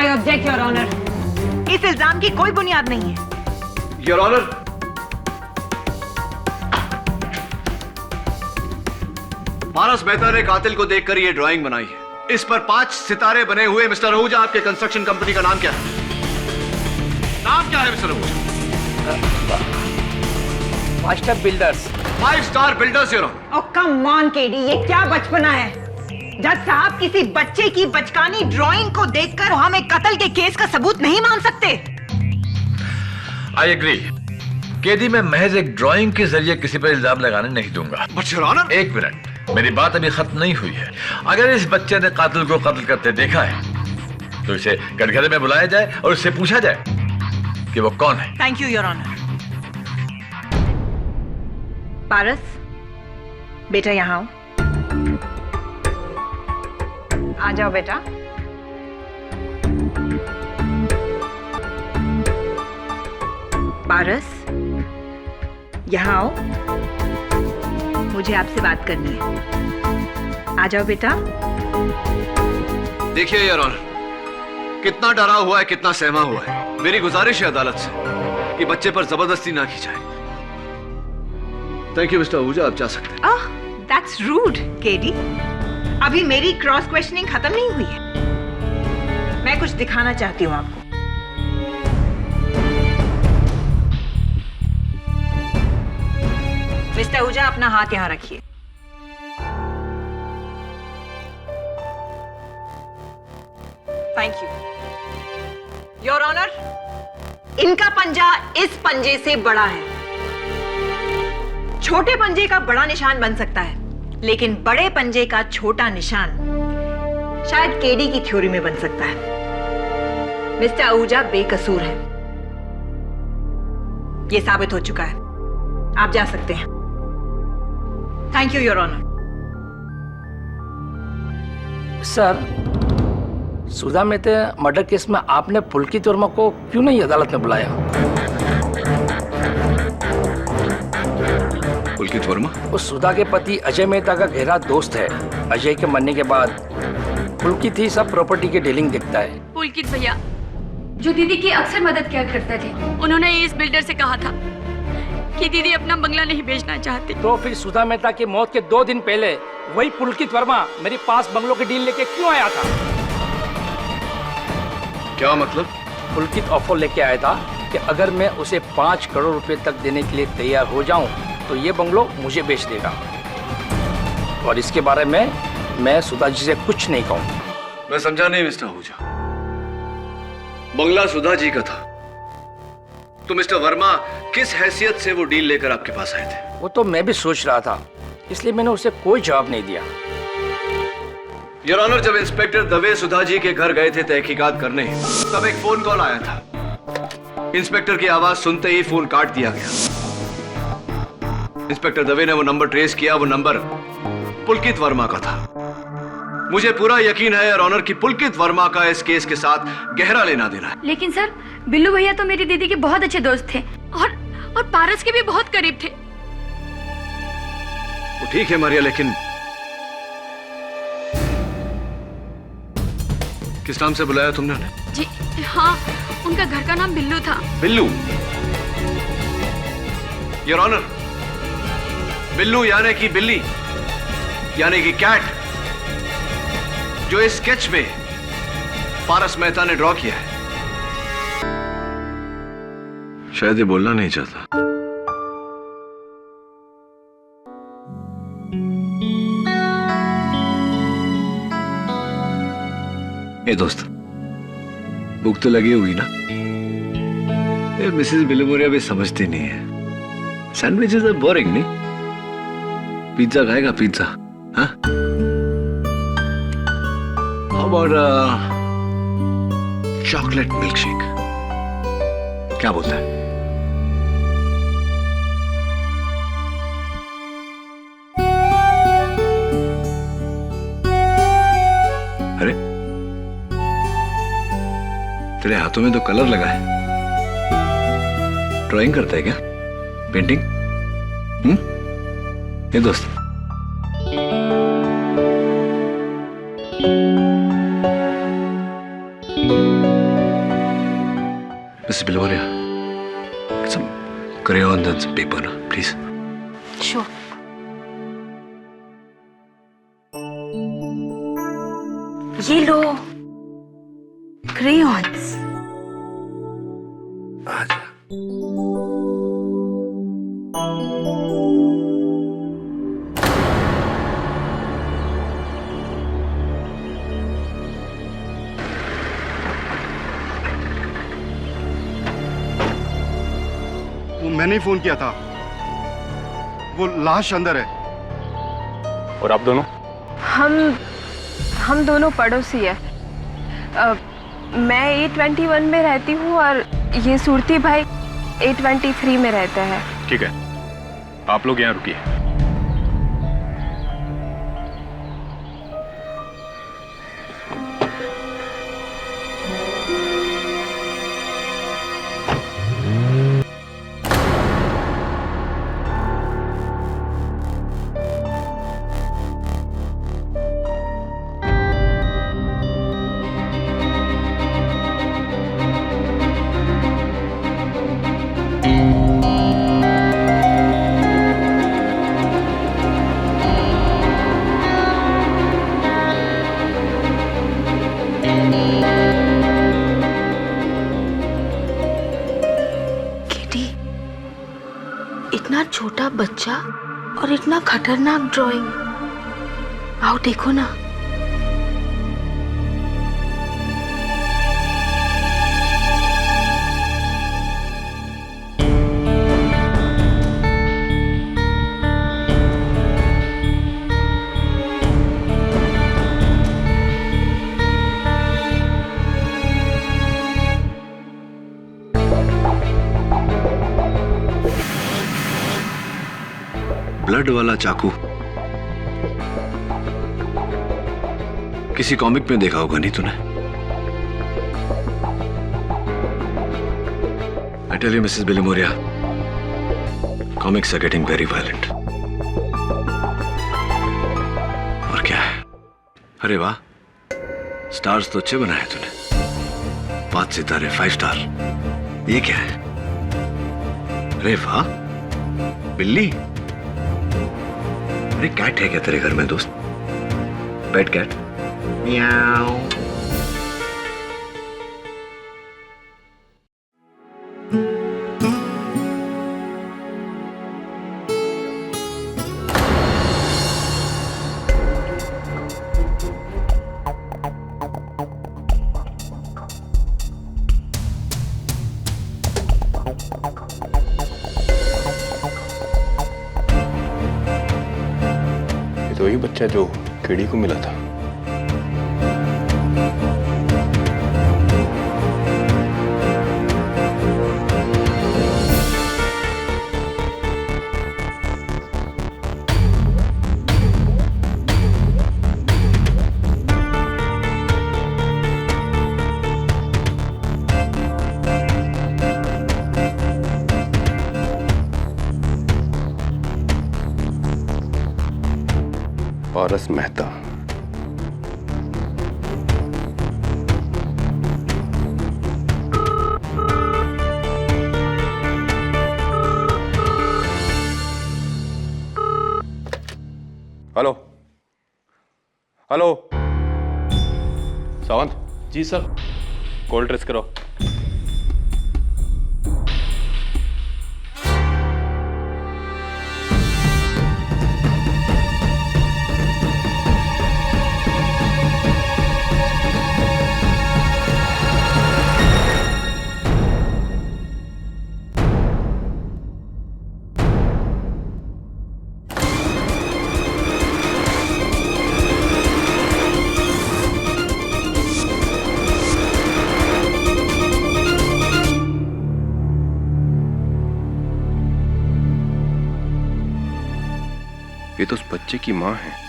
I object your honour. इस इल्जाम की कोई बुनियाद नहीं है। योर ऑनर, पारस मेहता ने कातिल को देखकर ये ड्राइंग बनाई है। इस पर 5 सितारे बने हुए। मिस्टर आहूजा, आपके कंस्ट्रक्शन कंपनी का नाम क्या है? नाम क्या है mister Ahuja? 5 star builders. 5 star builders your honour. Oh come on KD, ये क्या बचपना है? जज साहब, किसी बच्चे की बचकानी ड्राइंग को देखकर हम एक कत्ल के केस का सबूत नहीं मान सकते। I agree. केडी, मैं महज एक ड्राइंग के जरिए किसी पर इल्जाम लगाने नहीं दूंगा। बट योर ऑनर, एक मिनट, मेरी बात अभी खत्म नहीं हुई है। अगर इस बच्चे ने कातिल को कत्ल करते देखा है तो इसे कटघरे में बुलाया जाए और उससे पूछा जाए कि वो कौन है। Thank you your honour. Paras, बेटा यहाँ आओ। आ जाओ बेटा। पारस, यहाँ आओ, मुझे आपसे बात करनी है। आ जाओ बेटा। देखिए योर ऑनर, कितना डरा हुआ है, कितना सहमा हुआ है। मेरी गुजारिश है अदालत से कि बच्चे पर जबरदस्ती ना की जाए। थैंक यू मिस्टर आहूजा, आप जा सकते हैं। ओह, दैट्स रूड केडी। अभी मेरी क्रॉस क्वेश्चनिंग खत्म नहीं हुई है। मैं कुछ दिखाना चाहती हूँ आपको। मिस्टर आहूजा, अपना हाथ यहां रखिए। Thank you your honour. इनका पंजा इस पंजे से बड़ा है। छोटे पंजे का बड़ा निशान बन सकता है, लेकिन बड़े पंजे का छोटा निशान शायद केडी की थ्योरी में बन सकता है। मिस्टर आहूजा बेकसूर है, यह साबित हो चुका है। आप जा सकते हैं। Thank you your honour. Sir, Sudha Mehta murder case में आपने पुलकित वर्मा को क्यों नहीं अदालत में बुलाया? पुलकित वर्मा? वो सुधा के पति अजय मेहता का गहरा दोस्त है। अजय के मरने के बाद पुलकित ही सब प्रॉपर्टी के डीलिंग देखता है। पुलकित भैया जो दीदी की अक्सर मदद किया करते थे, उन्होंने इस बिल्डर से कहा था कि दीदी अपना बंगला नहीं बेचना चाहती। तो फिर सुधा मेहता की मौत के 2 दिन पहले वही पुलकित वर्मा मेरे पास बंगलों की डील लेके क्यों आया था? क्या मतलब? पुलकित ऑफर लेके आया था कि अगर मैं उसे 5 करोड़ रुपए तक देने के लिए तैयार हो जाऊं तो ये बंगलो मुझे बेच देगा। और इसके बारे में मैं सुधा जी से कुछ नहीं कहूंगा। मैं समझा नहीं मिस्टर आहूजा। बंगला सुधा जी का था तो मिस्टर वर्मा किस हैसियत से वो डील लेकर आपके पास आए थे? वो तो मैं भी सोच रहा था, इसलिए मैंने उसे कोई जवाब नहीं दिया। योर ऑनर, जब इंस्पेक्टर दवे सुधा जी के घर गए थे तहकीकात करने, तब एक फोन कॉल आया था। इंस्पेक्टर की आवाज सुनते ही फोन काट दिया गया। इंस्पेक्टर दवे ने वो नंबर ट्रेस किया। वो नंबर पुलकित वर्मा का था। मुझे पूरा यकीन है योर ऑनर कि पुलकित वर्मा का इस केस के साथ गहरा लेना देना है। लेकिन सर, बिल्लू भैया तो मेरी दीदी के बहुत अच्छे दोस्त थे और पारस के भी बहुत करीब थे। वो ठीक है मारिया, लेकिन किस नाम से बुलाया तुमने उन्हें? जी हाँ, उनका घर का नाम बिल्लू था। बिल्लू? योर ऑनर, बिल्लू यानी कि बिल्ली, यानी कि कैट, जो इस स्केच में पारस मेहता ने ड्रॉ किया है। शायद ये बोलना नहीं चाहता। ए दोस्त, भूख तो लगी हुई ना? ये मिसेस बिलुमोरिया भी समझती नहीं है। सैंडविचेस आर बोरिंग, नहीं? पिज्जा खाएगा? पिज्जा? हाँ? How about chocolate milk shake? क्या बोलता है? अरे, तेरे हाथों में तो कलर लगा है। ड्राइंग करता है क्या? पेंटिंग? ये दोस्त, Mrs. Biloria, get some crayons and some paper, na, please. Sure. ये लो crayons. आजा। वो मैंने ही फोन किया था। वो लाश अंदर है। और आप दोनों? हम दोनों पड़ोसी है। मैं A21 में रहती हूँ और ये सूरती भाई A23 में रहता है। ठीक है, आप लोग यहाँ रुकिए। इतना छोटा बच्चा और इतना खतरनाक ड्राइंग। आओ देखो ना। ब्लड वाला चाकू किसी कॉमिक में देखा होगा नहीं तूने? I tell you, Mrs. Bilomoria, comics are getting very violent. और क्या है? अरे वाह, स्टार्स तो अच्छे बनाए तूने। 5 सितारे, 5 स्टार। ये क्या है? अरे वाह, बिल्ली। अरे कैट है क्या तेरे घर में दोस्त? पेट कैट? म्याऊ। तो वही बच्चा जो केडी को मिला था। पारस मेहता। हेलो हेलो, सावंत जी सर। कॉल ट्रेस करो। ये तो उस बच्चे की माँ है।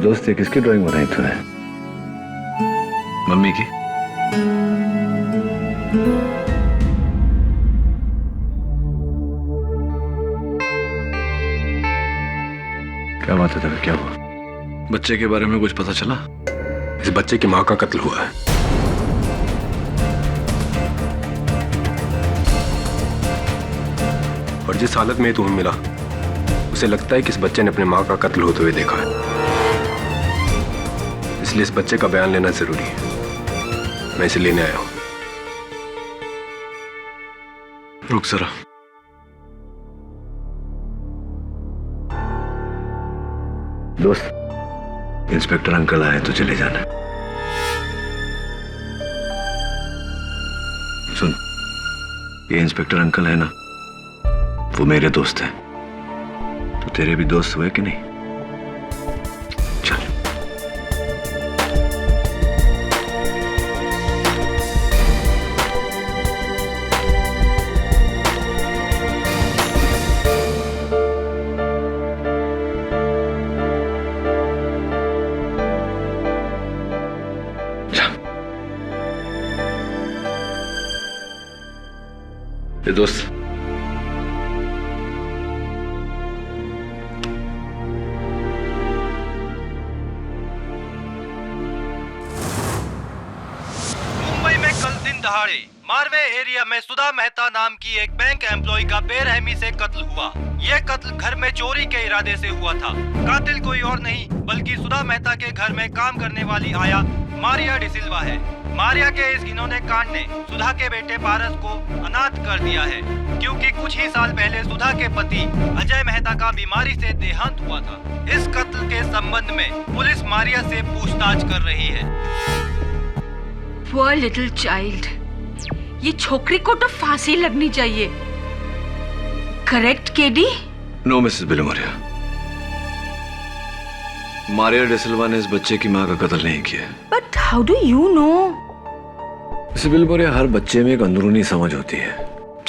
दोस्त ये किसकी ड्राइंग बनाई तूने? मम्मी की? क्या बात है तभी, क्या हुआ? बच्चे के बारे में कुछ पता चला? इस बच्चे की माँ का कत्ल हुआ है। और जिस हालत में तुम्हें मिला, उसे लगता है कि इस बच्चे ने अपने माँ का कत्ल होते हुए देखा है। इसलिए इस बच्चे का बयान लेना जरूरी है। मैं इसे लेने आया हूं। रुक जरा। दोस्त, इंस्पेक्टर अंकल आए तो चले जाना। सुन, ये इंस्पेक्टर अंकल है ना, वो मेरे दोस्त हैं। तो तेरे भी दोस्त हुए कि नहीं? चल। ये दोस्त, मारवे एरिया में सुधा मेहता नाम की एक बैंक एम्प्लॉय का बेरहमी से कत्ल हुआ। यह कत्ल घर में चोरी के इरादे से हुआ था। कातिल कोई और नहीं बल्कि सुधा मेहता के घर में काम करने वाली आया मारिया डिसिल्वा है। मारिया के इस घिनौने कांड ने सुधा के बेटे पारस को अनाथ कर दिया है, क्योंकि कुछ ही साल पहले सुधा के पति अजय मेहता का बीमारी से देहांत हुआ था। इस कत्ल के संबंध में पुलिस मारिया से पूछताछ कर रही है। Poor little child, ये छोकरी को तो फांसी लगनी चाहिए। Correct KD? नो मिसेस बिलुमरिया, मारिया डिसिल्वा ने इस बच्चे की मां का कत्ल नहीं किया। But how do you know? Mrs बिलुमरिया, हर बच्चे में एक अंदरूनी समझ होती है,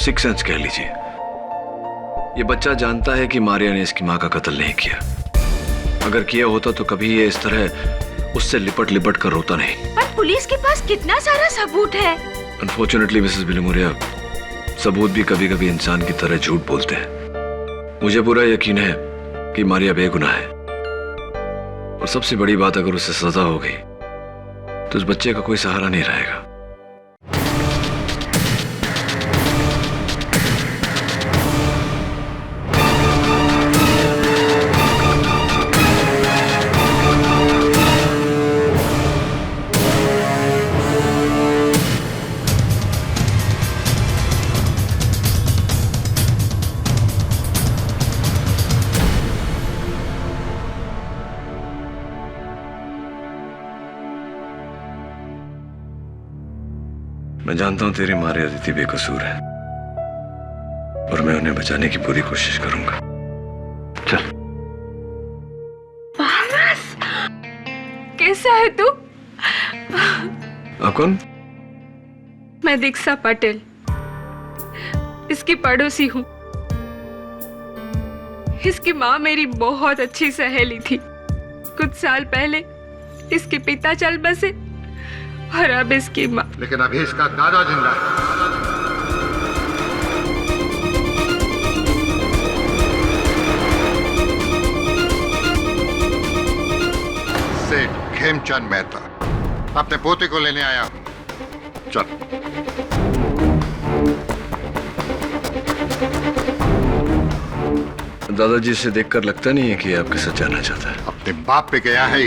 सिक्स सेंस कह लीजिए। ये बच्चा जानता है कि मारिया ने इसकी मां का कत्ल नहीं किया। अगर किया होता तो कभी ये इस तरह उससे लिपट लिपट कर रोता नहीं। पर पुलिस के पास कितना सारा सबूत है। अनफॉर्चुनेटली मिसेस बिलुमरिया, सबूत भी कभी कभी इंसान की तरह झूठ बोलते हैं। मुझे पूरा यकीन है कि मारिया बेगुनाह है, और सबसे बड़ी बात, अगर उसे सजा हो गई तो उस बच्चे का कोई सहारा नहीं रहेगा। मैं जानता हूं तेरी मारिया अदिति बेकसूर है, और मैं उन्हें बचाने की पूरी कोशिश करूंगा। चल। पारस, कैसा है तू? आप कौन? मैं दीक्षा पटेल, इसकी पड़ोसी हूँ। इसकी माँ मेरी बहुत अच्छी सहेली थी। कुछ साल पहले इसके पिता चल बसे और अब इसकी माँ। लेकिन अभी इसका दादा जिंदा है। सेठ खेमचंद मेहता, अपने पोते को लेने आया हूं। चल। दादाजी से देखकर लगता नहीं है कि आपके साथ जाना चाहता है। अपने बाप पे गया है,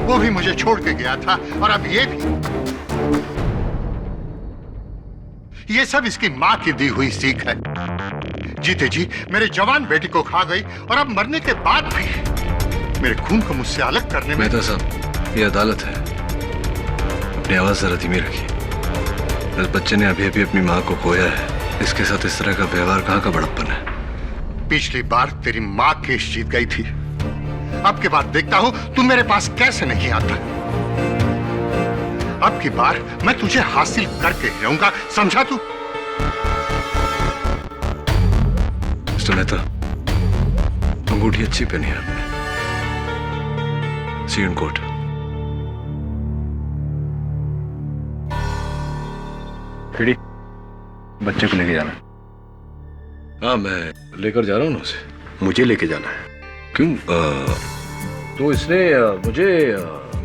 वो भी मुझे छोड़ के गया था, और अब ये भी। ये सब इसकी मां की दी हुई सीख है। जीते जी मेरे जवान बेटी को खा गई, और अब मरने के बाद भी मेरे खून को मुझसे अलग करने में। मेहता साहब, ये अदालत है, अपनी आवाज जरा धीमी रखिए। इस बच्चे ने अभी अभी अपनी माँ को खोया है, इसके साथ इस तरह का व्यवहार कहाँ का बड़प्पन है? पिछली बार तेरी माँ केस जीत गई थी, अब की बार देखता हूं तू मेरे पास कैसे नहीं आता। अब की बार मैं तुझे हासिल करके रहूंगा, समझा तू? मिस्टर मेहता, अंगूठी अच्छी पहनी है आपने, सी यू इन कोर्ट। खिड़ी, बच्चे को लेके जाना। हाँ, मैं लेकर जा रहा हूँ ना उसे। मुझे लेके जाना है। क्यों? तो इसने मुझे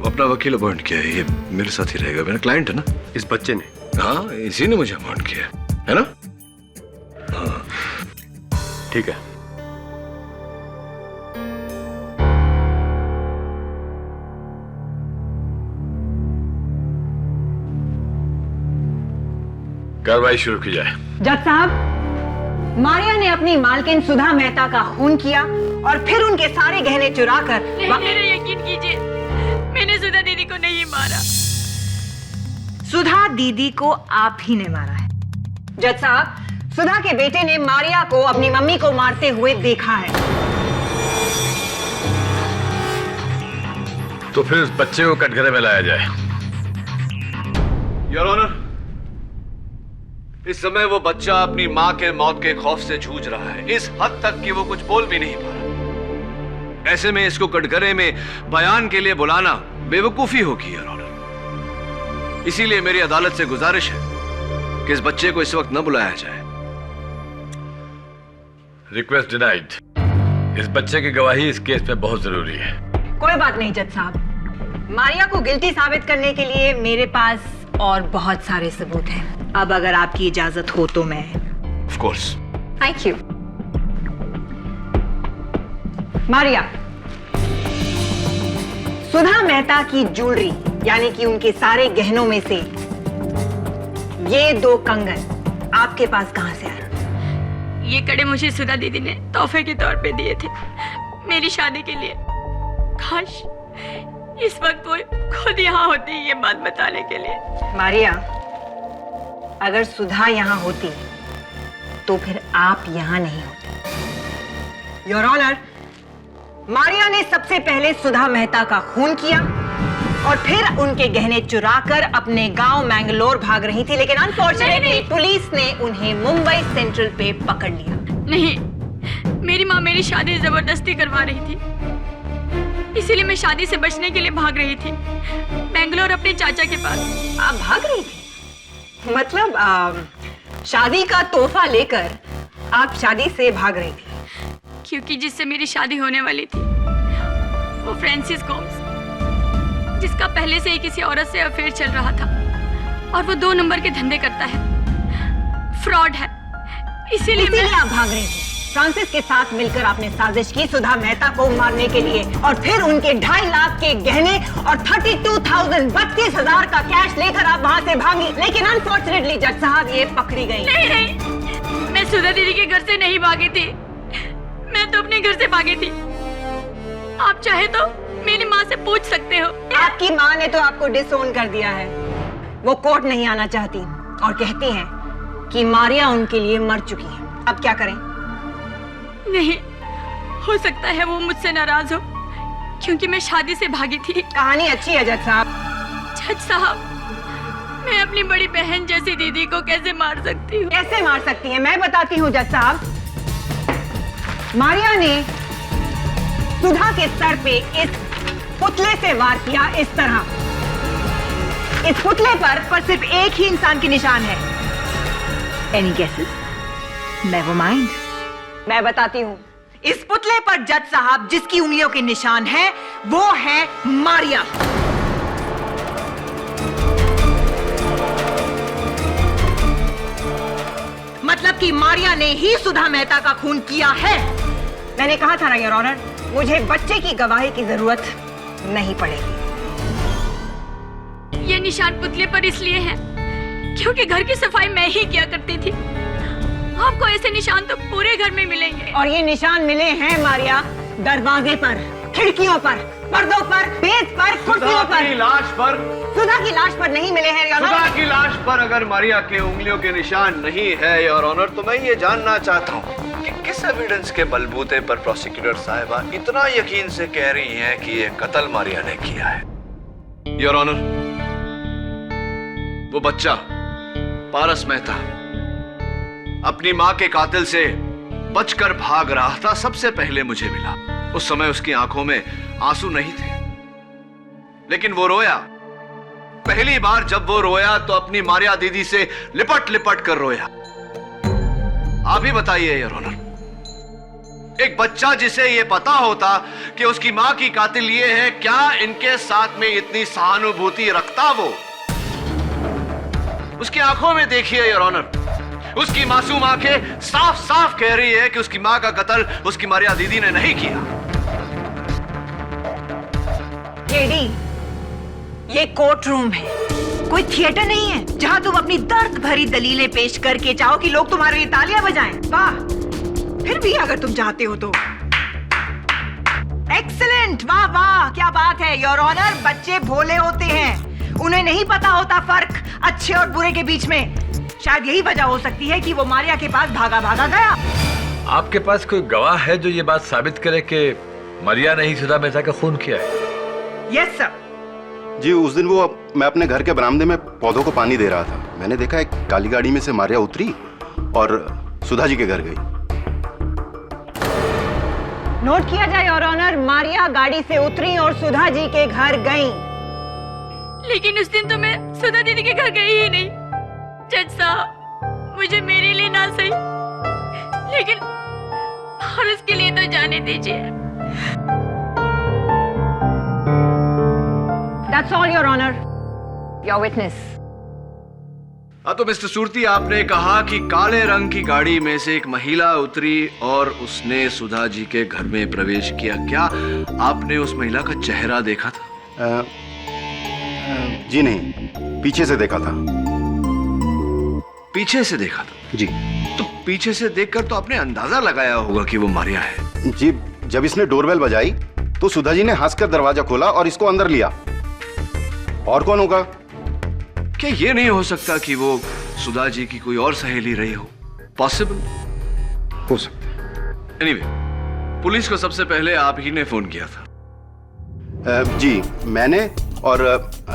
अपना वकील अपॉइंट किया है। ये मेरे साथ ही रहेगा, मेरा क्लाइंट है ना। इस बच्चे ने? हाँ, इसी ने मुझे अपॉइंट किया है ना। हाँ ठीक है। कार्रवाई शुरू की जाए। जज साहब, मारिया ने अपनी मालकिन सुधा मेहता का खून किया और फिर उनके सारे गहने चुराकर। मेरा यकीन कीजिए, मैंने सुधा दीदी को नहीं मारा। सुधा दीदी को आप ही ने मारा है। जज साहब, सुधा के बेटे ने मारिया को अपनी मम्मी को मारते हुए देखा है। तो फिर उस बच्चे को कटघरे में लाया जाए। योर ऑनर, इस समय वो बच्चा अपनी मां के मौत के खौफ से जूझ रहा है, इस हद तक कि वो कुछ बोल भी नहीं पा रहा। ऐसे में इसको कटघरे में बयान के लिए बुलाना बेवकूफी होगी योर ऑनर। इसीलिए मेरी अदालत से गुजारिश है कि इस बच्चे को इस वक्त न बुलाया जाए। Request denied. इस बच्चे की गवाही इस केस में बहुत जरूरी है। कोई बात नहीं जज साहब, मारिया को गिल्टी साबित करने के लिए मेरे पास और बहुत सारे सबूत हैं। अब अगर आपकी इजाजत हो तो मैं। Of course. Thank you. Maria, Sudha Mehta की ज्वेलरी यानी कि उनके सारे गहनों में से ये 2 कंगन आपके पास कहां से आए? ये कड़े मुझे सुधा दीदी ने तोहफे के तौर पे दिए थे मेरी शादी के लिए। काश इस वक्त वो खुद यहाँ होती ये बात बताने के लिए। मारिया, अगर सुधा यहाँ होती तो फिर आप यहाँ नहीं होते। योर ऑनर, मारिया ने सबसे पहले सुधा मेहता का खून किया और फिर उनके गहने चुराकर अपने गांव मैंगलोर भाग रही थी, लेकिन अनफॉर्चुनेटली पुलिस ने उन्हें मुंबई सेंट्रल पे पकड़ लिया। नहीं, मेरी माँ मेरी शादी जबरदस्ती करवा रही थी, इसीलिए मैं शादी से बचने के लिए भाग रही थी बेंगलोर अपने चाचा के पास। आप भाग रही थी? मतलब शादी का तोहफा लेकर आप शादी से भाग रही थी? क्योंकि जिससे मेरी शादी होने वाली थी वो फ्रांसिस गोम्स, जिसका पहले से ही किसी औरत से अफेयर चल रहा था और वो 2 नंबर के धंधे करता है, फ्रॉड है। इसीलिए आप भाग रही थी। फ्रांसिस के साथ मिलकर आपने साजिश की सुधा मेहता को मारने के लिए और फिर उनके 2.5 लाख के गहने और 32,000 का कैश लेकर आप वहां से भागी। लेकिन अनफॉर्चुनेटली जज साहब ये पकड़ी गई। नहीं, मैं सुधा दीदी के घर से नहीं भागी थी, मैं तो अपने घर से भागी थी। आप चाहे तो मेरी माँ से पूछ सकते हो। आपकी माँ ने तो आपको डिसोन कर दिया है। वो कोर्ट नहीं आना चाहती और कहती हैं कि मारिया उनके लिए मर चुकी है। अब क्या करें? नहीं, हो सकता है वो मुझसे नाराज हो क्योंकि मैं शादी से भागी थी। कहानी अच्छी है जज साहब। जज साहब, मैं अपनी बड़ी बहन जैसी दीदी को कैसे मार सकती हूँ? कैसे मार सकती हैं? मैं बताती हूँ जज साहब। मारिया ने सुधा के सर पे इस पुतले से वार किया, इस तरह। इस पुतले पर सिर्फ एक ही इंसान के निशान है। Any guesses? Never mind. मैं बताती हूँ। इस पुतले पर जज साहब जिसकी उंगलियों के निशान है वो है मारिया। मतलब कि मारिया ने ही सुधा मेहता का खून किया है। मैंने कहा था ना योर ऑनर, मुझे बच्चे की गवाही की जरूरत नहीं पड़ेगी। ये निशान पुतले पर इसलिए है क्योंकि घर की सफाई मैं ही किया करती थी। आपको ऐसे निशान तो पूरे घर में मिलेंगे। और ये निशान मिले हैं मारिया दरवाजे पर, खिड़कियों पर, पर्दों पर, मेज पर, कुर्सियों पर। लाश पर? सुधा की लाश पर नहीं मिले हैं योर ऑनर। सुधा की लाश पर अगर मारिया के उंगलियों के निशान नहीं है योर ऑनर, तो मैं ये जानना चाहता हूँ कि किस एविडेंस के बलबूते पर प्रोसिक्यूटर साहिबा इतना यकीन से कह रही हैं कि ये कत्ल मारिया ने किया है। योर ऑनर, वो बच्चा पारस मेहता अपनी मां के कातिल से बचकर भाग रहा था, सबसे पहले मुझे मिला। उस समय उसकी आंखों में आंसू नहीं थे, लेकिन वो रोया। पहली बार जब वो रोया तो अपनी मारिया दीदी से लिपट लिपट कर रोया। आप ही बताइए योर ऑनर, एक बच्चा जिसे ये पता होता कि उसकी मां की कातिल ये है, क्या इनके साथ में इतनी सहानुभूति रखता? वो उसकी आंखों में देखिए योर ऑनर, उसकी मासूम आंखें साफ साफ कह रही है कि उसकी मां का कत्ल उसकी मारिया दीदी ने नहीं किया। केडी, ये कोर्ट रूम है, कोई थिएटर नहीं है जहां तुम अपनी दर्द भरी दलीलें पेश करके चाहो कि लोग तुम्हारे लिए तालियां बजाएं। वाह, फिर भी अगर तुम चाहते हो तो। एक्सीलेंट, वाह वाह, क्या बात है योर ऑनर। बच्चे भोले होते हैं, उन्हें नहीं पता होता फर्क अच्छे और बुरे के बीच में। शायद यही वजह हो सकती है कि वो मारिया के पास भागा भागा गया। आपके पास कोई गवाह है जो ये बात साबित करे कि मारिया ने ही सुधा मेहता का खून किया है? Yes sir. जी, उस दिन मैं अपने घर के बरामदे में पौधों को पानी दे रहा था। मैंने देखा एक काली गाड़ी में से मारिया उतरी और सुधा जी के घर गई। नोट किया जाए योर ऑनर, मारिया गाड़ी से उतरी और सुधा जी के घर गई। लेकिन उस दिन तो मैं सुधा दीदी के घर गई ही नहीं। जज साहब, मुझे मेरे लिए ना सही, लेकिन और उसके लिए तो जाने दीजिए। That's all, Your Honor. Your witness. हाँ, तो मिस्टर सूरती, आपने कहा कि काले रंग की गाड़ी में से एक महिला उतरी और उसने सुधा जी के घर में प्रवेश किया। क्या आपने उस महिला का चेहरा देखा था? जी नहीं, पीछे से देखा था। पीछे से देखा था? जी। तो पीछे से देखकर तो आपने अंदाजा लगाया होगा कि वो मारिया है। जी, जब इसने डोरबेल बजाई तो सुधा जी ने हंसकर दरवाजा खोला और इसको अंदर लिया। और कौन होगा? क्या ये नहीं हो सकता कि वो सुधा जी की कोई और सहेली रही हो? पॉसिबल हो सकता। एनीवे, पुलिस को सबसे पहले आप ही ने फोन किया था। जी, मैंने और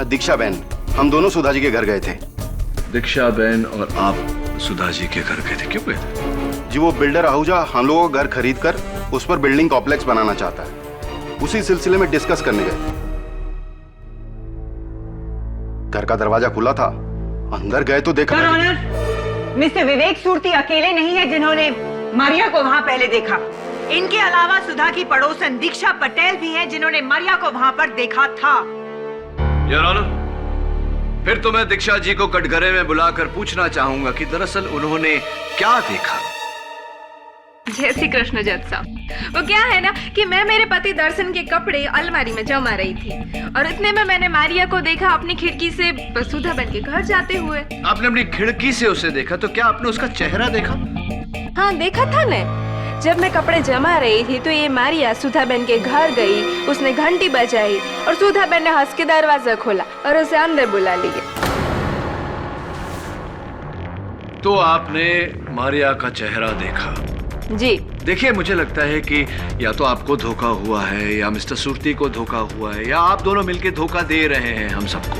दीक्षा बहन, हम दोनों सुधा जी के घर गए थे। दीक्षा बहन और आप सुधा जी के घर गए थे? क्यों गए थे? जी, वो बिल्डर आहूजा हम लोगों का घर खरीद कर उस पर बिल्डिंग कॉम्प्लेक्स बनाना चाहता है। उसी सिलसिले में डिस्कस करने गए। घर का दरवाजा खुला था, अंदर गए तो देखा। योर ऑनर, मिस्टर विवेक सूरती अकेले नहीं है जिन्होंने मारिया को वहां पहले देखा। इनके अलावा सुधा की पड़ोसन दीक्षा पटेल भी हैं जिन्होंने मारिया को वहां पर देखा था। योर ऑनर, फिर तो मैं दीक्षा जी को कटघरे में बुलाकर पूछना चाहूंगा कि दरअसल उन्होंने क्या देखा। जय श्री कृष्ण जज साहब। वो क्या है ना कि मैं मेरे पति दर्शन के कपड़े अलमारी में जमा रही थी और इतने में मैंने मारिया को देखा अपनी खिड़की से सुधा बहन के घर जाते हुए। आपने अपनी खिड़की से उसे देखा, तो क्या आपने उसका चेहरा देखा? हाँ, देखा था न। जब मैं कपड़े जमा रही थी तो ये मारिया सुधा बहन के घर गई, उसने घंटी बजाई और सुधा बहन ने हंस के दरवाजा खोला और उसे अंदर बुला लिया। तो आपने मारिया का चेहरा देखा? जी। देखिए, मुझे लगता है कि या तो आपको धोखा हुआ है या मिस्टर सूरती को धोखा हुआ है या आप दोनों मिलकर धोखा दे रहे हैं हम सबको।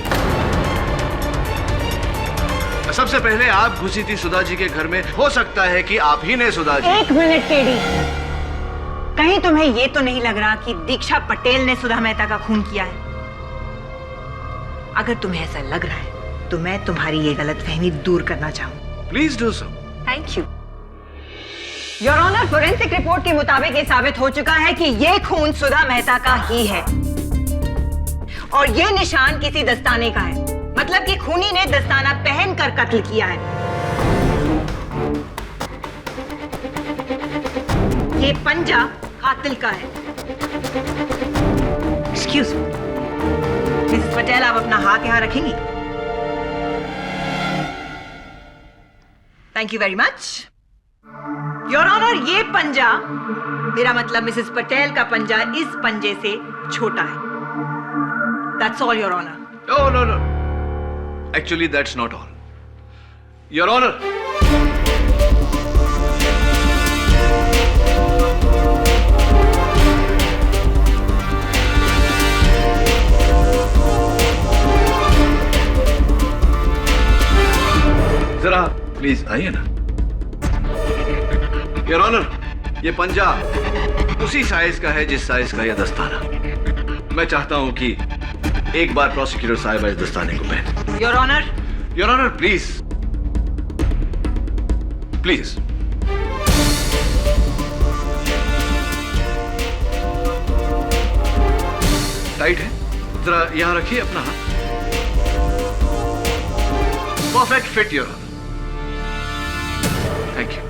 सबसे पहले आप घुसी थी सुधा जी के घर में, हो सकता है कि आप ही ने सुधा जी। एक मिनट केडी, कहीं तुम्हें ये तो नहीं लग रहा कि दीक्षा पटेल ने सुधा मेहता का खून किया है? अगर तुम्हें ऐसा लग रहा है तो मैं तुम्हारी ये गलतफहमी दूर करना चाहूँ। Please do so. Thank you. Your honour, forensic report के मुताबिक ये साबित हो चुका है कि ये खून सुधा मेहता का ही है और ये निशान किसी दस्ताने का है। मतलब कि खूनी ने दस्ताना पहनकर कत्ल किया है। ये पंजा कातिल का है। एक्सक्यूज मी, मिसेस पटेल, आप अपना हाथ यहां रखेंगी? Thank you very much. Your honour, ये पंजा, मेरा मतलब मिसेस पटेल का पंजा, इस पंजे से छोटा है। That's all, Your Honor. No, no, no. Actually, that's not all. Your Honor. जरा प्लीज आइए ना। योर ऑनर, ये पंजा उसी साइज का है जिस साइज का यह दस्ताना। मैं चाहता हूं कि एक बार प्रोसिक्यूटर साहिबा इस दस्ताने को पहने। Your honour. Your honour please please. Tight है, जरा यहां रखिए अपना हाथ। Perfect fit your honour. Thank you.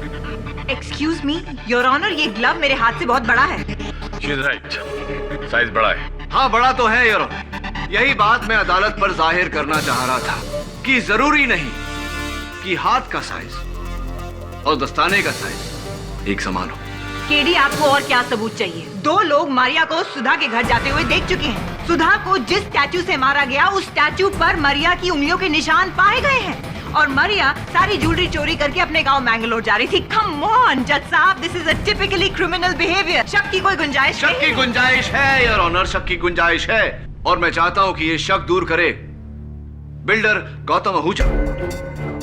Excuse me your honour, ये ग्लव मेरे हाथ से बहुत बड़ा है। शी इज राइट, साइज बड़ा है। हाँ बड़ा तो है योर ऑनर। यही बात मैं अदालत पर जाहिर करना चाह रहा था कि जरूरी नहीं कि हाथ का साइज और दस्ताने का साइज एक समान हो। केडी, आपको और क्या सबूत चाहिए? 2 लोग मारिया को सुधा के घर जाते हुए देख चुके हैं। सुधा को जिस स्टैचू से मारा गया उस स्टैचू पर मारिया की उंगलियों के निशान पाए गए हैं और मारिया सारी ज्वेलरी चोरी करके अपने गांव मैंगलोर जा रही थी। कम ऑन जज साहब, this is a typically criminal behaviour. शक की कोई गुंजाइश शक की गुंजाइश है योर ऑनर, शक की गुंजाइश है और मैं चाहता हूं कि ये शक दूर करे बिल्डर गौतम आहूजा।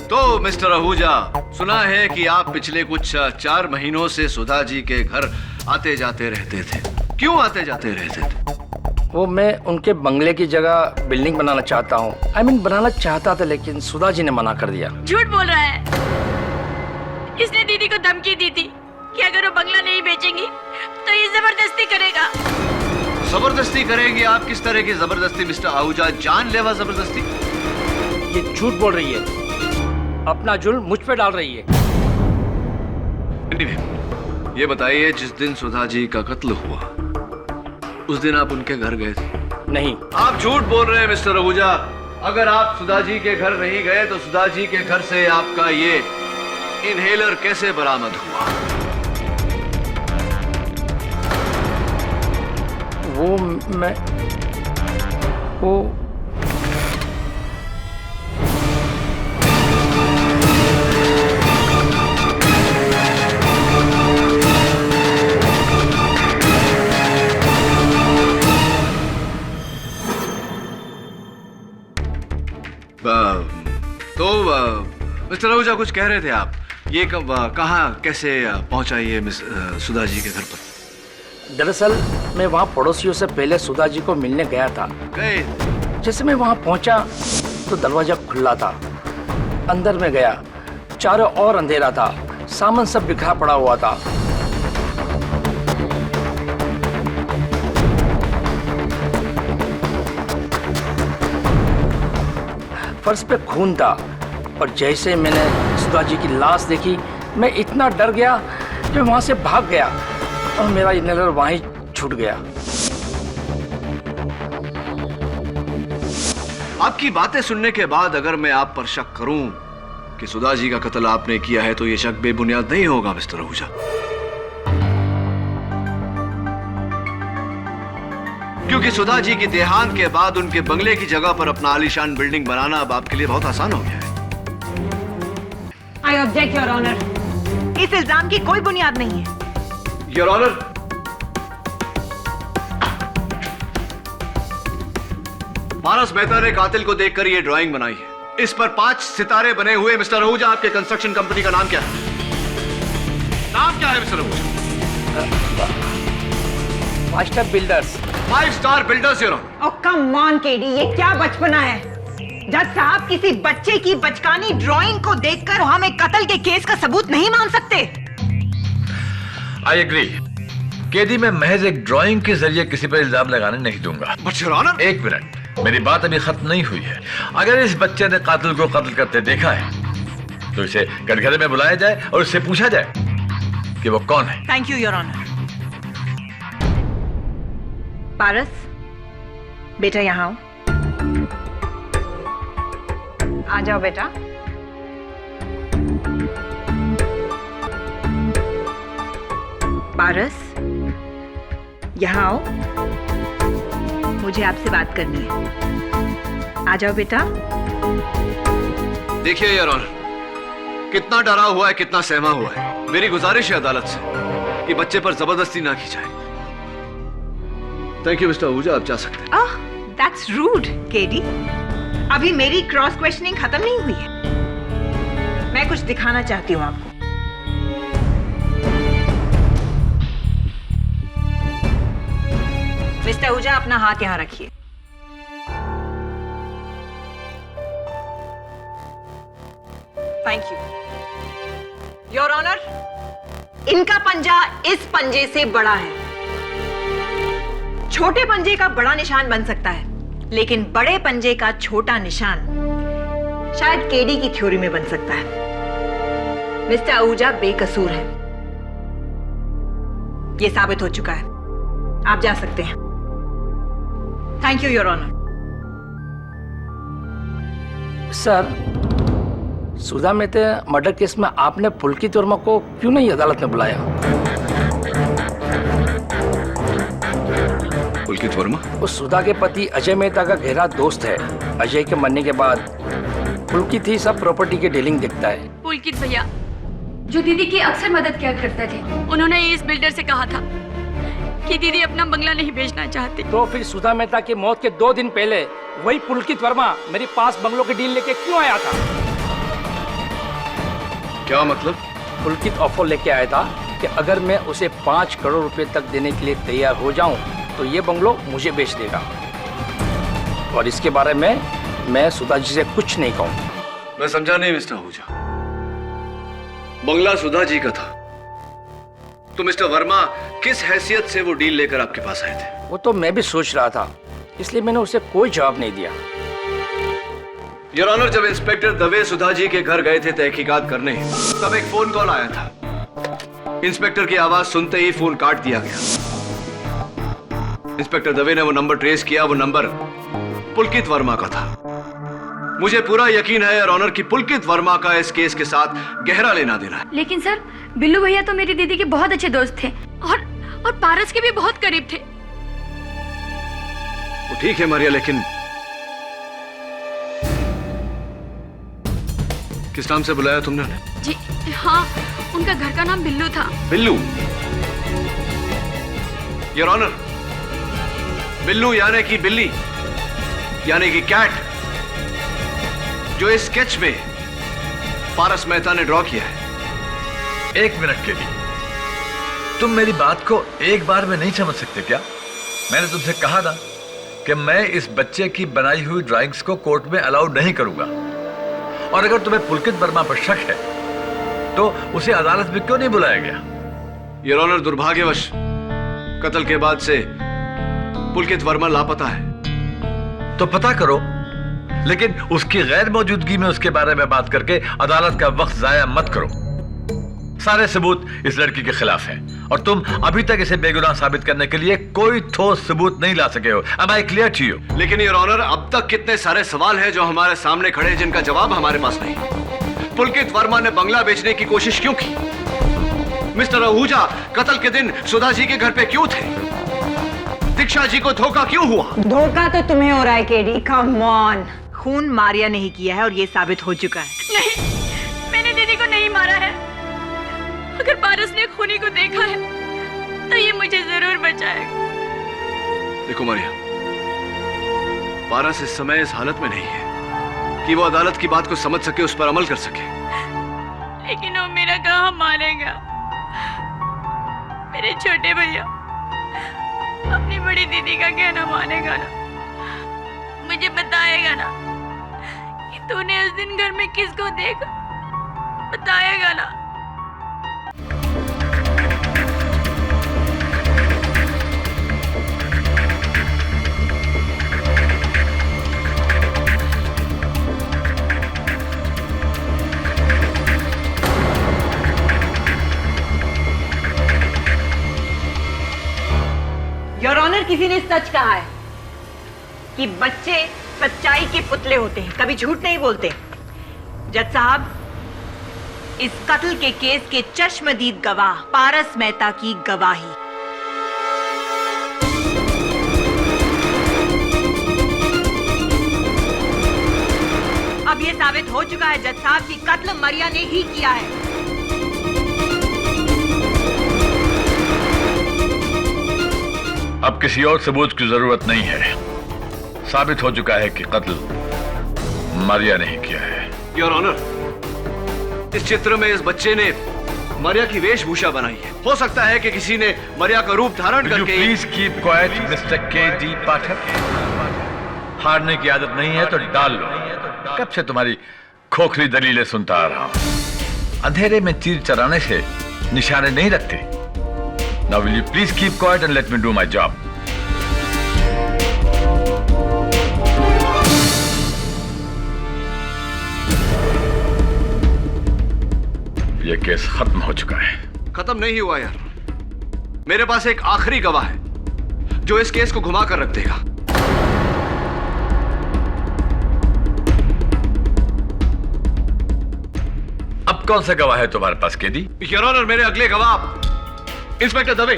तो मिस्टर आहूजा, सुना है कि आप पिछले कुछ 4 महीनों से सुधा जी के घर आते जाते रहते थे। क्यों आते जाते रहते थे? वो मैं उनके बंगले की जगह बिल्डिंग बनाना चाहता हूँ। बनाना चाहता था लेकिन सुधा जी ने मना कर दिया। झूठ बोल रहा है। इसने दीदी को धमकी दी थी कि अगर वो बंगला नहीं बेचेंगी तो ये जबरदस्ती करेगा। जबरदस्ती करेंगे? आप किस तरह की जबरदस्ती मिस्टर आहूजा? जानलेवा जबरदस्ती? ये झूठ बोल रही है, अपना जुल्म मुझ पे डाल रही है। ये बताइए, जिस दिन सुधा जी का कत्ल हुआ उस दिन आप उनके घर गए थे? नहीं। आप झूठ बोल रहे हैं मिस्टर आहूजा। अगर आप सुधा जी के घर नहीं गए तो सुधा जी के घर से आपका ये इनहेलर कैसे बरामद हुआ? वो तो मिस्टर आहूजा कुछ कह रहे थे आप। ये कब कहाँ कैसे पहुंचा ये मिस सुधा जी के घर पर? दरअसल मैं वहाँ पड़ोसियों से पहले सुधा जी को मिलने गया था। जैसे मैं वहाँ पहुँचा तो दरवाजा खुला था। अंदर में गया, चारों ओर अंधेरा था, सामान सब बिखरा पड़ा हुआ था। फर्श पे खून था और जैसे मैंने सुधा जी की लाश देखी मैं इतना डर गया कि वहां से भाग गया और मेरा इनहेलर वहीं छूट गया। आपकी बातें सुनने के बाद अगर मैं आप पर शक करूं कि सुधा जी का कत्ल आपने किया है तो ये शक बेबुनियाद नहीं होगा मिस्टर आहूजा। क्योंकि सुधा जी की देहांत के बाद उनके बंगले की जगह पर अपना आलीशान बिल्डिंग बनाना अब आपके लिए बहुत आसान हो गया है। I object your honour. इस इल्जाम की कोई बुनियाद नहीं है। योर ऑनर, पारस मेहता ने कातिल को देखकर ये ड्राइंग बनाई है। इस पर 5 सितारे बने हुए। मिस्टर आहूजा, आपके कंस्ट्रक्शन कंपनी का नाम क्या है? नाम क्या है mister Ahuja? 5 star builders. 5 star builders your honour. Oh come on KD, ये क्या बचपना है? जज साहब, किसी बच्चे की बचकानी ड्राइंग को देखकर हम एक कत्ल के केस का सबूत नहीं मान सकते। I agree. केडी, मैं महज एक ड्राइंग के जरिए किसी पर इल्जाम लगाने नहीं दूंगा। बट योर ऑनर, एक मिनट, मेरी बात अभी खत्म नहीं हुई है। अगर इस बच्चे ने कातिल को कत्ल करते देखा है तो इसे कटघरे में बुलाया जाए और उससे पूछा जाए कि वो कौन है। Thank you your honour. Paras, बेटा यहाँ आओ। आ जाओ बेटा। पारस, यहाँ आओ, मुझे आपसे बात करनी है। आ जाओ बेटा। देखिए योर ऑनर, कितना डरा हुआ है, कितना सहमा हुआ है। मेरी गुजारिश है अदालत से कि बच्चे पर जबरदस्ती ना की जाए। थैंक यू मिस्टर आहूजा, आप जा सकते हैं। ओह, दैट्स रूड केडी। अभी मेरी क्रॉस क्वेश्चनिंग खत्म नहीं हुई है। मैं कुछ दिखाना चाहती हूँ आपको। मिस्टर आहूजा, अपना हाथ यहाँ रखिए। थैंक यू योर ऑनर, इनका पंजा इस पंजे से बड़ा है। छोटे पंजे का बड़ा निशान बन सकता है, लेकिन बड़े पंजे का छोटा निशान शायद केडी की थ्योरी में बन सकता है। मिस्टर आहूजा बेकसूर है, यह साबित हो चुका है। आप जा सकते हैं। Thank you your honour. Sir, Sudha Mehta murder case में आपने पुलकित वर्मा को क्यों नहीं अदालत में बुलाया? पुलकित वर्मा? वो सुधा के पति अजय मेहता का गहरा दोस्त है। अजय के मरने के बाद पुलकित ही सब प्रॉपर्टी के डीलिंग देखता है। पुलकित भैया जो दीदी की अक्सर मदद किया करते थे, उन्होंने इस बिल्डर से कहा था कि दीदी अपना बंगला नहीं बेचना चाहती। तो फिर सुधा मेहता की मौत के 2 दिन पहले वही पुलकित वर्मा मेरे पास बंगलों की डील लेके क्यों आया था? क्या मतलब? पुलकित ऑफर लेके आया था कि अगर मैं उसे 5 करोड़ रुपए तक देने के लिए तैयार हो जाऊं तो ये बंगलो मुझे बेच देगा, और इसके बारे में मैं सुधा जी से कुछ नहीं कहूंगा। मैं समझा नहीं मिस्टर आहूजा। बंगला सुधा जी का था, तो मिस्टर वर्मा किस हैसियत से वो डील लेकर आपके पास आए थे? वो तो मैं भी सोच रहा था, इसलिए मैंने उसे कोई जवाब नहीं दिया। योर ऑनर, जब इंस्पेक्टर दवे सुधा जी के घर गए थे तहकीकात करने, तब एक फोन कॉल आया था। इंस्पेक्टर की आवाज सुनते ही फोन काट दिया गया। इंस्पेक्टर दवे ने वो नंबर ट्रेस किया। वो नंबर पुलकित वर्मा का था। मुझे पूरा यकीन है योर ऑनर कि पुलकित वर्मा का इस केस के साथ गहरा लेना देना है। लेकिन सर, बिल्लू भैया तो मेरी दीदी के बहुत अच्छे दोस्त थे और पारस के भी बहुत करीब थे। वो ठीक है मारिया, लेकिन किस नाम से बुलाया तुमने उन्हें? जी हाँ, उनका घर का नाम बिल्लू था। बिल्लू? योर ऑनर, बिल्लू यानी कि बिल्ली, यानी कि कैट, जो इस स्केच में पारस मेहता ने ड्रॉ किया है। एक मिनट के लिए, तुम मेरी बात को एक बार में नहीं समझ सकते क्या? मैंने तुमसे कहा था कि मैं इस बच्चे की बनाई हुई ड्राइंग्स को कोर्ट में अलाउड नहीं करूंगा, और अगर तुम्हें पुलकित वर्मा पर शक है तो उसे अदालत में क्यों नहीं बुलाया गया? योर ऑनर, दुर्भाग्यवश कत्ल के बाद से पुलकित वर्मा लापता है। तो पता करो, लेकिन उसकी गैर मौजूदगी में उसके बारे में बात करके अदालत का वक्त जाया मत करो। सारे सबूत इस लड़की के खिलाफ हैं, और तुम अभी तक इसे बेगुनाह साबित करने के लिए कोई ठोस सबूत नहीं ला सके हो। Am I clear to you? लेकिन योर ऑनर, अब तक कितने सारे सवाल हैं जो हमारे सामने खड़े हैं, जिनका जवाब हमारे पास नहीं। पुलकित वर्मा ने बंगला बेचने की कोशिश क्यों की? मिस्टर आहूजा कत्ल के दिन सुधा जी के घर पे क्यों थे? दीक्षा जी को धोखा क्यों हुआ? धोखा तो तुम्हें हो रहा है केडी, कम ऑन। खून मारिया नहीं किया है और ये साबित हो चुका है। नहीं, मैंने दीदी को नहीं मारा है। अगर पारस ने खूनी को देखा है तो ये मुझे जरूर बचाएगा। देखो मारिया, पारस इस समय इस हालत में नहीं है कि वो अदालत की बात को समझ सके, उस पर अमल कर सके। लेकिन वो मेरा कहाँ मानेगा? मेरे छोटे भैया अपनी बड़ी दीदी का कहना मानेगा ना? मुझे बताएगा ना कि तूने उस दिन घर में किसको देखा? बताएगा ना? योर ऑनर, किसी ने सच कहा है कि बच्चे सच्चाई के पुतले होते हैं, कभी झूठ नहीं बोलते। जज साहब, इस कत्ल के केस के चश्मदीद गवाह पारस मेहता की गवाही। अब यह साबित हो चुका है जज साहब कि कत्ल मारिया ने ही किया है। अब किसी और सबूत की जरूरत नहीं है। साबित हो चुका है कि कत्ल मारिया ने ही किया है। योर ऑनर, इस चित्र में इस बच्चे ने मारिया की वेशभूषा बनाई है। हो सकता है कि किसी ने मारिया का रूप धारण करके। Please keep quiet mister KD. Pathak. हारने की आदत नहीं है तो डाल लो। कब से तुम्हारी खोखली दलीलें सुनता आ रहा हूं। अंधेरे में तीर चलाने से निशाने नहीं रखते। Now will you please keep quiet and let me do my job. ये केस खत्म हो चुका है। खत्म नहीं हुआ यार। मेरे पास एक आखिरी गवाह है जो इस केस को घुमा कर रख देगा। अब कौन सा गवाह है तुम्हारे पास केडी? योर ऑनर, मेरे अगले गवाह inspector Dave.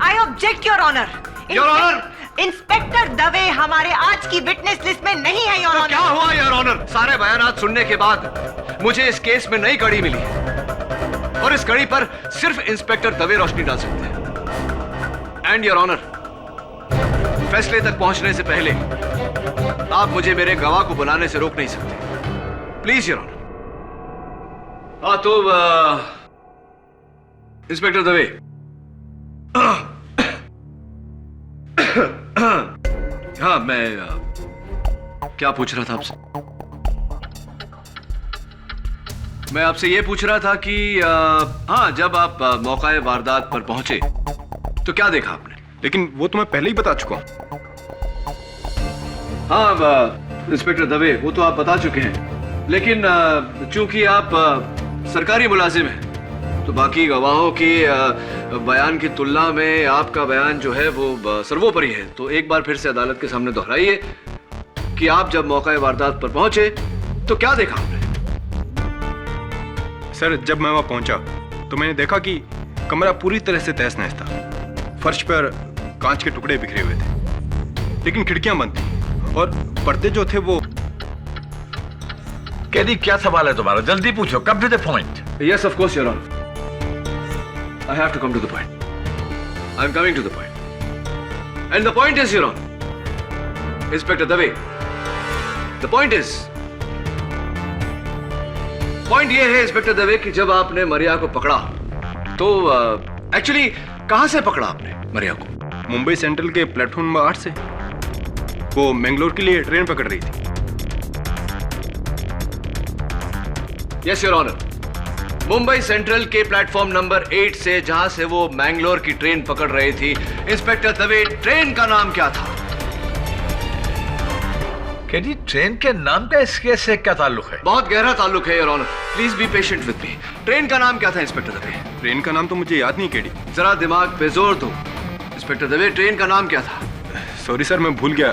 I object your honour. Your honour, inspector Dave हमारे आज की विटनेस लिस्ट में नहीं है योर ऑनर। क्या हुआ योर ऑनर? सारे बयानात सुनने के बाद मुझे इस केस में नई कड़ी मिली है और इस कड़ी पर सिर्फ इंस्पेक्टर दवे रोशनी डाल सकते हैं। एंड योर ऑनर, फैसले तक पहुंचने से पहले आप मुझे मेरे गवाह को बुलाने से रोक नहीं सकते। Please your honour. हाँ तो इंस्पेक्टर दवे, हाँ मैं क्या पूछ रहा था आपसे? मैं आपसे ये पूछ रहा था कि हाँ, जब आप मौका वारदात पर पहुंचे तो क्या देखा आपने? लेकिन वो तो मैं पहले ही बता चुका हूं। हाँ इंस्पेक्टर दवे, वो तो आप बता चुके हैं, लेकिन चूंकि आप सरकारी मुलाजिम हैं तो बाकी गवाहों के बयान की तुलना में आपका बयान जो है वो सर्वोपरि है। तो एक बार फिर से अदालत के सामने दोहराइए कि आप जब मौका वारदात पर पहुंचे तो क्या देखा आपने? सर, जब मैं वहां पहुंचा तो मैंने देखा कि कमरा पूरी तरह से तहस नहस था। फर्श पर कांच के टुकड़े बिखरे हुए थे, लेकिन खिड़कियां बंद थी और पर्दे जो थे वो। केडी, क्या सवाल है तुम्हारा? जल्दी पूछो, come to the point. Yes of course your honour, I have to come to the point. I'm coming to the point. And the point is, Your Honor, Inspector Dave, the point is, point ये है inspector Dave कि जब आपने मरिया को पकड़ा तो actually कहां से पकड़ा आपने मरिया को? मुंबई सेंट्रल के प्लेटफॉर्म नंबर 8 से। वो मैंगलोर के लिए ट्रेन पकड़ रही थी। Yes your honour, Mumbai central के प्लेटफॉर्म नंबर 8 से, जहां से वो मैंगलोर की ट्रेन पकड़ रही थी। इंस्पेक्टर दवे, ट्रेन का नाम क्या था? केडी, ट्रेन के नाम का इस केस से क्या ताल्लुक है? बहुत गहरा ताल्लुक है your honour, please be patient with me. Train का नाम क्या था इंस्पेक्टर दवे? ट्रेन का नाम तो मुझे याद नहीं केडी। जरा दिमाग पे जोर दो इंस्पेक्टर दवे, ट्रेन का नाम क्या था? सॉरी सर, मैं भूल गया।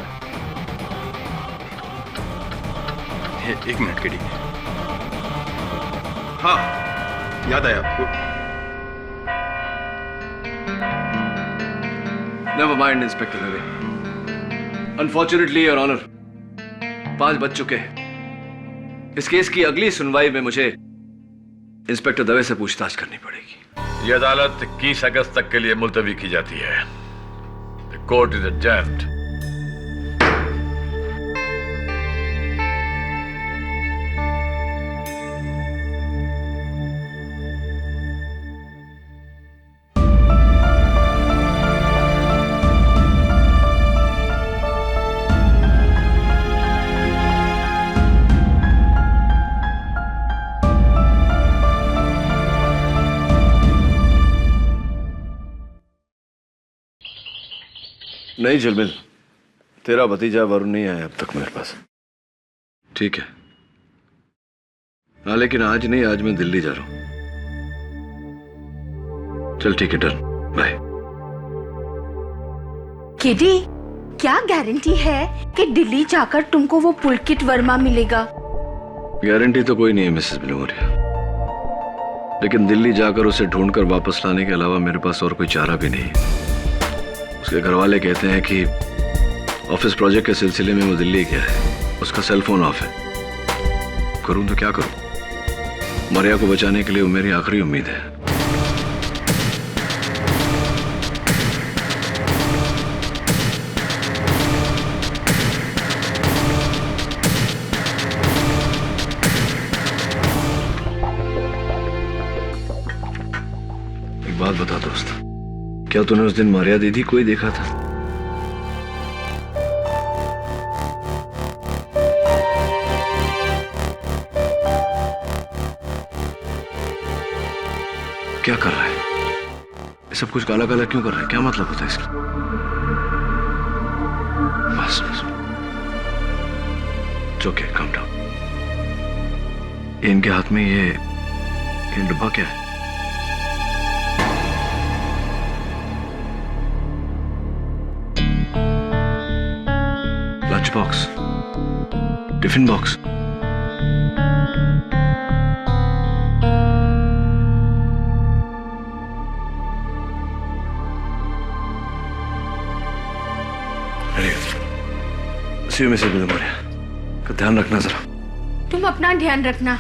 एक मिनट केडी। हाँ, याद आया आपको। Never mind inspector Dave, unfortunately your honour 5 बज चुके हैं। इस केस की अगली सुनवाई में मुझे इंस्पेक्टर दवे से पूछताछ करनी पड़ेगी। यह अदालत 21 अगस्त तक के लिए मुलतवी की जाती है। The court is adjourned. नहीं झलमिल, तेरा भतीजा वरुण नहीं आया अब तक मेरे पास। ठीक है। हाँ, लेकिन आज नहीं, आज मैं दिल्ली जा रहा हूं। चल ठीक है, डन, बाय। केडी, क्या गारंटी है कि दिल्ली जाकर तुमको वो पुलकित वर्मा मिलेगा? गारंटी तो कोई नहीं है मिसेस बिलोमोरिया, लेकिन दिल्ली जाकर उसे ढूंढकर वापस लाने के अलावा मेरे पास और कोई चारा भी नहीं है। उसके घर वाले कहते हैं कि ऑफिस प्रोजेक्ट के सिलसिले में वो दिल्ली गया है, उसका सेल फोन ऑफ है। करूं तो क्या करूं? मरिया को बचाने के लिए वो मेरी आखिरी उम्मीद है। एक बात बता दोस्त, क्या तूने उस दिन मारिया दीदी को ही देखा था? क्या कर रहा है? ये सब कुछ काला काला क्यों कर रहा है? क्या मतलब होता है इसका? बस बस, ओके, काम डाउन। इनके हाथ में ये डब्बा क्या है? Lunch box, tiffin box. See you Mrs Bilimoria, का ध्यान रखना जरा। तुम अपना ध्यान रखना।